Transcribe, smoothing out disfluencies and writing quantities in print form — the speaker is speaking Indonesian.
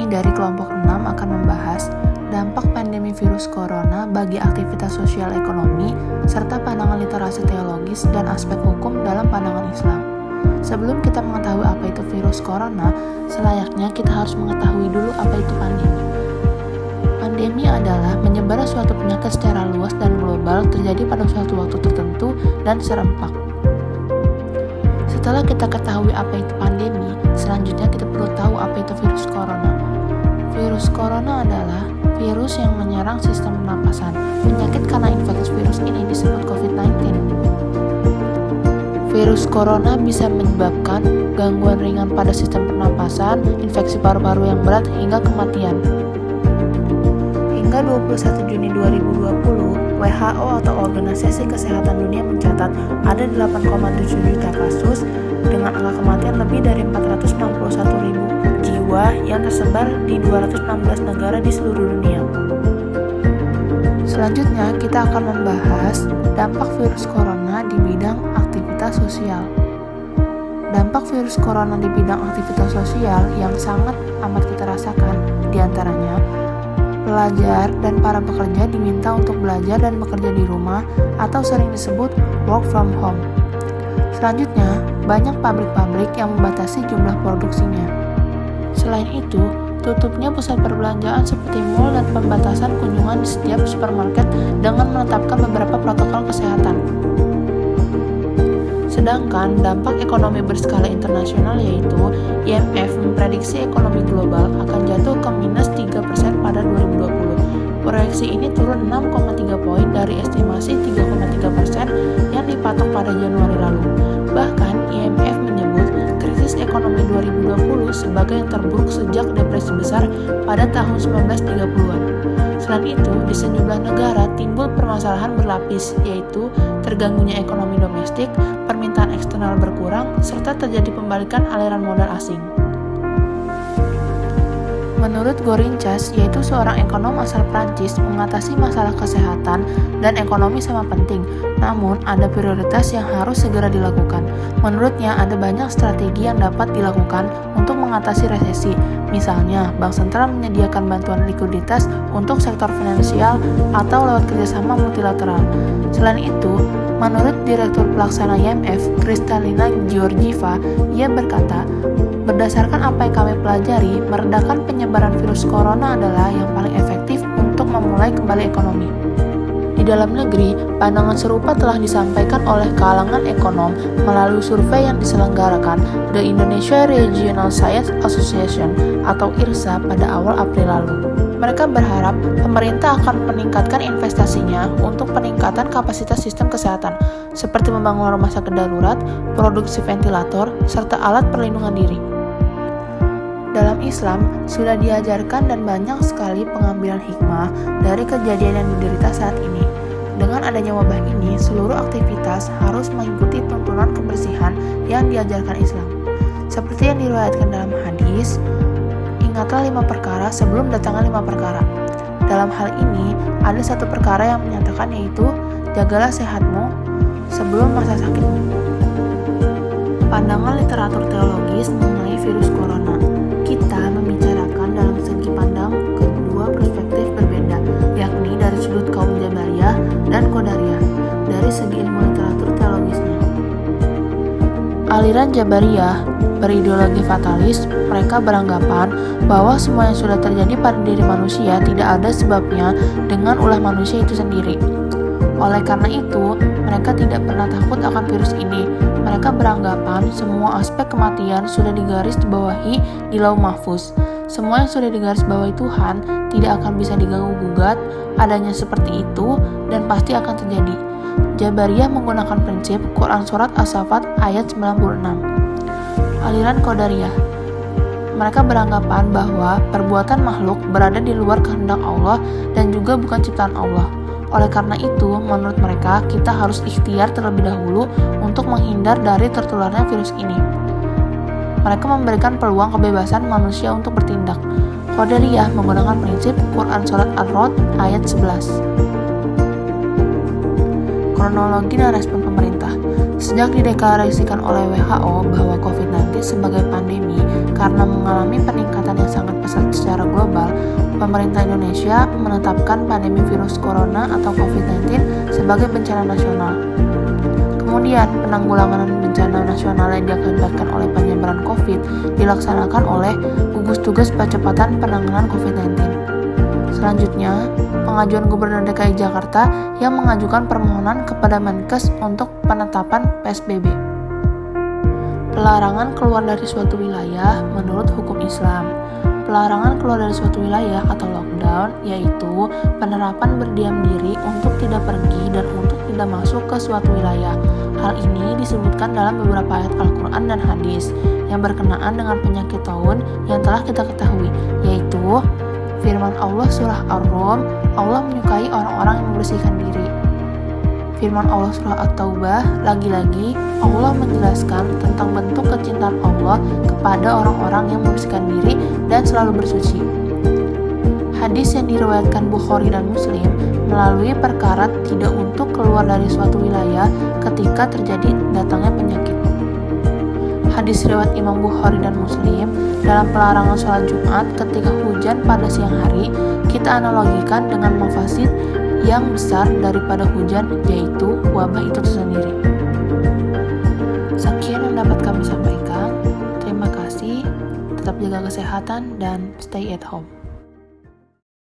kami dari kelompok 6 akan membahas dampak pandemi virus corona bagi aktivitas sosial ekonomi, serta pandangan literasi teologis dan aspek hukum dalam pandangan Islam. Sebelum kita mengetahui apa itu virus corona, selayaknya kita harus mengetahui dulu apa itu pandemi. Pandemi adalah menyebar suatu penyakit secara luas dan global terjadi pada suatu waktu tertentu dan serempak. Setelah kita ketahui apa itu pandemi, selanjutnya kita perlu tahu apa itu virus corona. Virus corona adalah virus yang menyerang sistem pernapasan. Penyakit karena infeksi virus ini disebut COVID-19. Virus corona bisa menyebabkan gangguan ringan pada sistem pernapasan, infeksi paru-paru yang berat, hingga kematian. Hingga 21 Juni 2020, WHO atau Organisasi Kesehatan Dunia mencatat ada 8,7 juta kasus dengan angka kematian lebih dari 461.000 jiwa yang tersebar di 216 negara di seluruh dunia. Selanjutnya, kita akan membahas dampak virus corona di bidang aktivitas sosial. Dampak virus corona di bidang aktivitas sosial yang sangat amat kita rasakan diantaranya pelajar dan para pekerja diminta untuk belajar dan bekerja di rumah atau sering disebut work from home. Selanjutnya, banyak pabrik-pabrik yang membatasi jumlah produksinya. Selain itu, tutupnya pusat perbelanjaan seperti mal dan pembatasan kunjungan di setiap supermarket dengan menetapkan beberapa protokol kesehatan. Sedangkan dampak ekonomi berskala internasional yaitu IMF memprediksi ekonomi global akan jatuh ke minus 3% pada 2020. Proyeksi ini turun 6,3 poin dari estimasi 3,3% yang dipatok pada Januari lalu. Bahkan IMF menyebut krisis ekonomi 2020 sebagai yang terburuk sejak depresi besar pada tahun 1930-an. Selain itu, di sejumlah negara timbul permasalahan berlapis, yaitu terganggunya ekonomi domestik, permintaan eksternal berkurang, serta terjadi pembalikan aliran modal asing. Menurut Gorinchas, yaitu seorang ekonom asal Prancis, mengatasi masalah kesehatan dan ekonomi sama penting, namun ada prioritas yang harus segera dilakukan. Menurutnya, ada banyak strategi yang dapat dilakukan untuk mengatasi resesi. Misalnya, Bank Sentral menyediakan bantuan likuiditas untuk sektor finansial atau lewat kerjasama multilateral. Selain itu, menurut Direktur Pelaksana IMF, Kristalina Georgieva, ia berkata, berdasarkan apa yang kami pelajari, meredakan penyebaran virus corona adalah yang paling efektif untuk memulai kembali ekonomi. Di dalam negeri, pandangan serupa telah disampaikan oleh kalangan ekonom melalui survei yang diselenggarakan The Indonesia Regional Science Association atau IRSA pada awal April lalu. Mereka berharap pemerintah akan meningkatkan investasinya untuk peningkatan kapasitas sistem kesehatan, seperti membangun rumah sakit darurat, produksi ventilator, serta alat perlindungan diri. Dalam Islam, sudah diajarkan dan banyak sekali pengambilan hikmah dari kejadian yang diderita saat ini. Dengan adanya wabah ini, seluruh aktivitas harus mengikuti tuntunan kebersihan yang diajarkan Islam. Seperti yang diriwayatkan dalam hadis, ingatlah 5 perkara sebelum datangnya 5 perkara. Dalam hal ini, ada satu perkara yang menyatakan yaitu, jagalah sehatmu sebelum masa sakitmu. Pandangan literatur teologis mengenai virus corona. Kita membicarakan dalam segi pandang kedua perspektif berbeda, yakni dari sudut kaum Jabariyah dan Qadariyah, dari segi ilmu literatur teologisnya. Aliran Jabariyah berideologi fatalis. Mereka beranggapan bahwa semua yang sudah terjadi pada diri manusia tidak ada sebabnya dengan ulah manusia itu sendiri. Oleh karena itu, mereka tidak pernah takut akan virus ini. Mereka beranggapan semua aspek kematian sudah digarisbawahi di Lauh Mahfuz. Semua yang sudah digarisbawahi Tuhan tidak akan bisa diganggu-gugat, adanya seperti itu dan pasti akan terjadi. Jabariyah menggunakan prinsip Quran Surat As-Saffat ayat 96. Aliran Qadariyah. Mereka beranggapan bahwa perbuatan makhluk berada di luar kehendak Allah dan juga bukan ciptaan Allah. Oleh karena itu, menurut mereka, kita harus ikhtiar terlebih dahulu untuk menghindar dari tertularnya virus ini. Mereka memberikan peluang kebebasan manusia untuk bertindak. Qadariyah menggunakan prinsip Quran Surat Ar-Ra'd ayat 11. Kronologi dan respon pemerintah. Sejak dideklarasikan oleh WHO bahwa COVID-19 sebagai pandemi, Karena mengalami peningkatan yang sangat pesat secara global, pemerintah Indonesia menetapkan pandemi virus corona atau COVID-19 sebagai bencana nasional. Kemudian, penanggulangan bencana nasional yang diakibatkan oleh penyebaran COVID dilaksanakan oleh gugus tugas percepatan penanganan COVID-19. Selanjutnya, pengajuan Gubernur DKI Jakarta yang mengajukan permohonan kepada Menkes untuk penetapan PSBB. Pelarangan keluar dari suatu wilayah menurut hukum Islam. Pelarangan keluar dari suatu wilayah atau lockdown yaitu penerapan berdiam diri untuk tidak pergi dan untuk tidak masuk ke suatu wilayah. Hal ini disebutkan dalam beberapa ayat Al-Quran dan hadis yang berkenaan dengan penyakit taun yang telah kita ketahui, yaitu firman Allah surah Ar-Rum, Allah menyukai orang-orang yang membersihkan diri. Firman Allah surah At-Taubah, lagi-lagi Allah menjelaskan tentang bentuk kecintaan Allah kepada orang-orang yang membersihkan diri dan selalu bersuci. Hadis yang diriwayatkan Bukhari dan Muslim melalui perkara tidak untuk keluar dari suatu wilayah ketika terjadi datangnya penyakit. Hadis riwayat Imam Bukhari dan Muslim dalam pelarangan sholat Jumat ketika hujan pada siang hari, kita analogikan dengan mafasid yang besar daripada hujan, yaitu wabah itu tersendiri. Sekian yang dapat kami sampaikan. Terima kasih, tetap jaga kesehatan dan stay at home.